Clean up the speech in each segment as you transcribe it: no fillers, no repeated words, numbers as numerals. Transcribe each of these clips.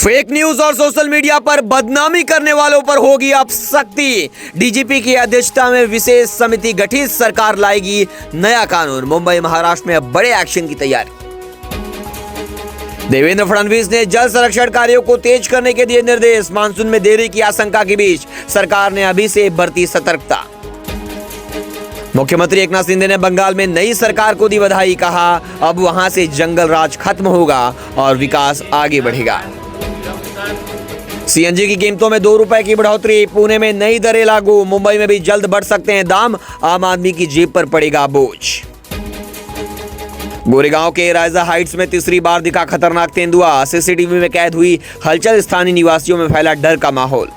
Fake news और social media पर बदनामी करने वालों पर होगी अब सख्ती। डीजीपी की अध्यक्षता में विशेष समिति गठित, सरकार लाएगी नया कानून। मुंबई महाराष्ट्र में अब बड़े एक्शन की तैयारी। देवेंद्र फडणवीस ने जल संरक्षण कार्यों को तेज करने के दिए निर्देश। मानसून में देरी की आशंका के बीच सरकार ने अभी से बरती सतर्कता। मुख्यमंत्री एकनाथ शिंदे ने बंगाल में नई सरकार को दी बधाई, कहा अब वहां से जंगल राज खत्म होगा और विकास आगे बढ़ेगा। सीएनजी की कीमतों में 2 रुपए की बढ़ोतरी, पुणे में नई दरें लागू। मुंबई में भी जल्द बढ़ सकते हैं दाम, आम आदमी की जेब पर पड़ेगा बोझ। गोरेगांव के राइजा हाइट्स में तीसरी बार दिखा खतरनाक तेंदुआ, सीसीटीवी में कैद हुई हलचल, स्थानीय निवासियों में फैला डर का माहौल।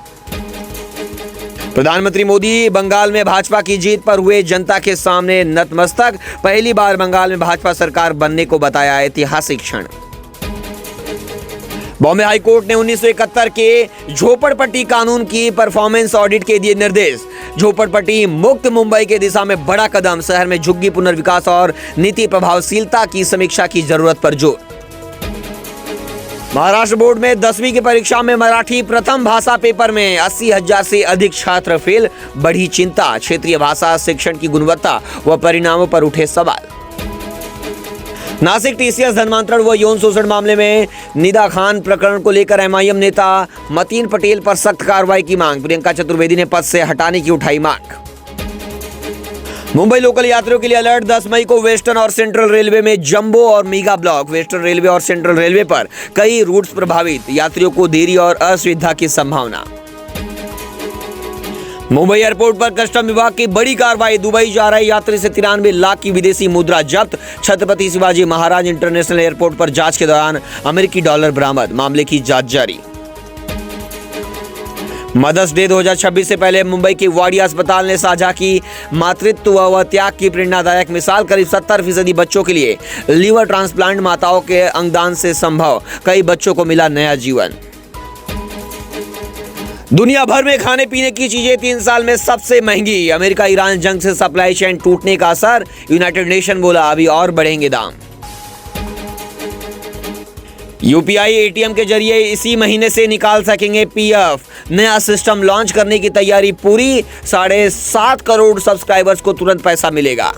प्रधानमंत्री मोदी बंगाल में भाजपा की जीत पर हुए जनता के सामने नतमस्तक, पहली बार बंगाल में भाजपा सरकार बनने को बताया ऐतिहासिक क्षण। बॉम्बे हाईकोर्ट ने 1971 के झोपड़पट्टी कानून की परफॉर्मेंस ऑडिट के दिए निर्देश। झोपड़पट्टी मुक्त मुंबई के दिशा में बड़ा कदम, शहर में झुग्गी पुनर्विकास और नीति प्रभावशीलता की समीक्षा की जरूरत पर जोर। महाराष्ट्र बोर्ड में 10वीं की परीक्षा में मराठी प्रथम भाषा पेपर में 80,000 से अधिक छात्र फेल, बढ़ी चिंता। क्षेत्रीय भाषा शिक्षण की गुणवत्ता व परिणामों पर उठे सवाल। नासिक टीसीएस धर्मांतरण व यौन शोषण मामले में निदा खान प्रकरण को लेकर एमआईएम नेता मतीन पटेल पर सख्त कार्रवाई की मांग। प्रियंका चतुर्वेदी ने पद से हटाने की उठाई मांग। मुंबई लोकल यात्रियों के लिए अलर्ट, 10 मई को वेस्टर्न और सेंट्रल रेलवे में जंबो और मेगा ब्लॉक। वेस्टर्न रेलवे और सेंट्रल रेलवे पर कई रूट्स प्रभावित, यात्रियों को देरी और असुविधा की संभावना। मुंबई एयरपोर्ट पर कस्टम विभाग की बड़ी कार्रवाई, दुबई जा रहे यात्री से 93 लाख की विदेशी मुद्रा जब्त। छत्रपति शिवाजी महाराज इंटरनेशनल एयरपोर्ट पर जांच के दौरान अमेरिकी डॉलर बरामद, मामले की जांच जारी। मदर्स डे 2026 से पहले मुंबई के वाडिया अस्पताल ने साझा की मातृत्व व त्याग की प्रेरणादायक मिसाल। करीब 70% बच्चों के लिए लीवर ट्रांसप्लांट माताओं के अंगदान से संभव, कई बच्चों को मिला नया जीवन। दुनिया भर में खाने पीने की चीजें 3 साल में सबसे महंगी। अमेरिका ईरान जंग से सप्लाई चेन टूटने का असर, यूनाइटेड नेशन बोला अभी और बढ़ेंगे दाम। यूपीआई एटीएम के जरिए इसी महीने से निकाल सकेंगे पीएफ। नया सिस्टम लॉन्च करने की तैयारी पूरी, 7.5 करोड़ सब्सक्राइबर्स को तुरंत पैसा मिलेगा।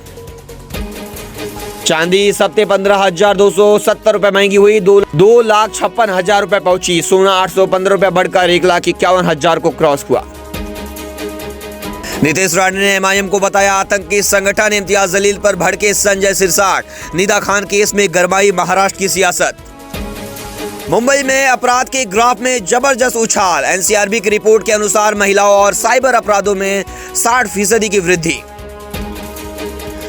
चांदी इस हफ्ते 15,270 रुपए महंगी हुई, 2,56,000 रुपए पहुंची। सोना 815 रुपए बढ़कर 1,51,000 को क्रॉस हुआ। नीतीश राणे ने एमआईएम को बताया आतंकी संगठन। इम्तियाज जलील पर भड़के संजय सिरसाट। निदा खान केस में गरमाई महाराष्ट्र की सियासत। मुंबई में अपराध के ग्राफ में जबरदस्त उछाल। एनसीआरबी की रिपोर्ट के अनुसार महिलाओं और साइबर अपराधों में 60% की वृद्धि।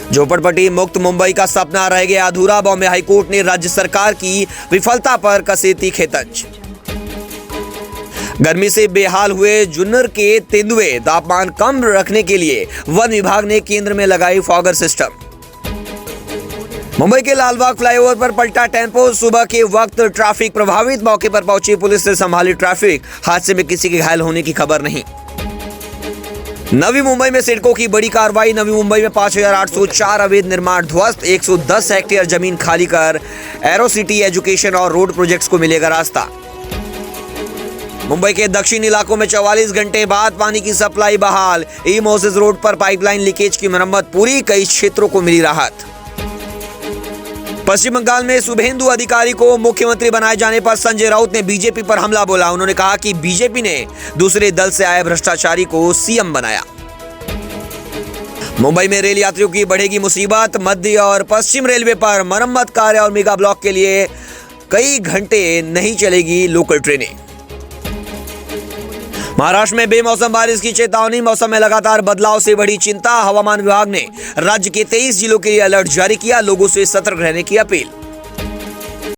झोपड़पट्टी मुक्त मुंबई का सपना रह गया अधूरा। बॉम्बे हाईकोर्ट ने राज्य सरकार की विफलता पर कसे तीखे तंज। गर्मी से बेहाल हुए जुन्नर के तेंदुए, तापमान कम रखने के लिए वन विभाग ने केंद्र में लगाई फॉगर सिस्टम। मुंबई के लालबाग फ्लाईओवर पर पलटा टेम्पो, सुबह के वक्त ट्रैफिक प्रभावित। मौके पर पहुंची पुलिस ने संभाली ट्रैफिक, हादसे में किसी के घायल होने की खबर नहीं। नवी मुंबई में सिडको की बड़ी कार्रवाई। नवी मुंबई में 5,804 अवैध निर्माण ध्वस्त, 110 हेक्टेयर जमीन खाली कर एरो सिटी एजुकेशन और रोड प्रोजेक्ट्स को मिलेगा रास्ता। मुंबई के दक्षिण इलाकों में 44 घंटे बाद पानी की सप्लाई बहाल। ई मोसेस रोड पर पाइपलाइन लीकेज की मरम्मत पूरी, कई क्षेत्रों को मिली राहत। पश्चिम बंगाल में शुभेंदु अधिकारी को मुख्यमंत्री बनाए जाने पर संजय राउत ने बीजेपी पर हमला बोला। उन्होंने कहा कि बीजेपी ने दूसरे दल से आए भ्रष्टाचारी को सीएम बनाया। मुंबई में रेल यात्रियों की बढ़ेगी मुसीबत। मध्य और पश्चिम रेलवे पर मरम्मत कार्य और मेगा ब्लॉक के लिए कई घंटे नहीं चलेगी लोकल ट्रेनें। महाराष्ट्र में बेमौसम बारिश की चेतावनी। मौसम में लगातार बदलाव से बढ़ी चिंता। हवामान विभाग ने राज्य के 23 जिलों के लिए अलर्ट जारी किया, लोगों से सतर्क रहने की अपील।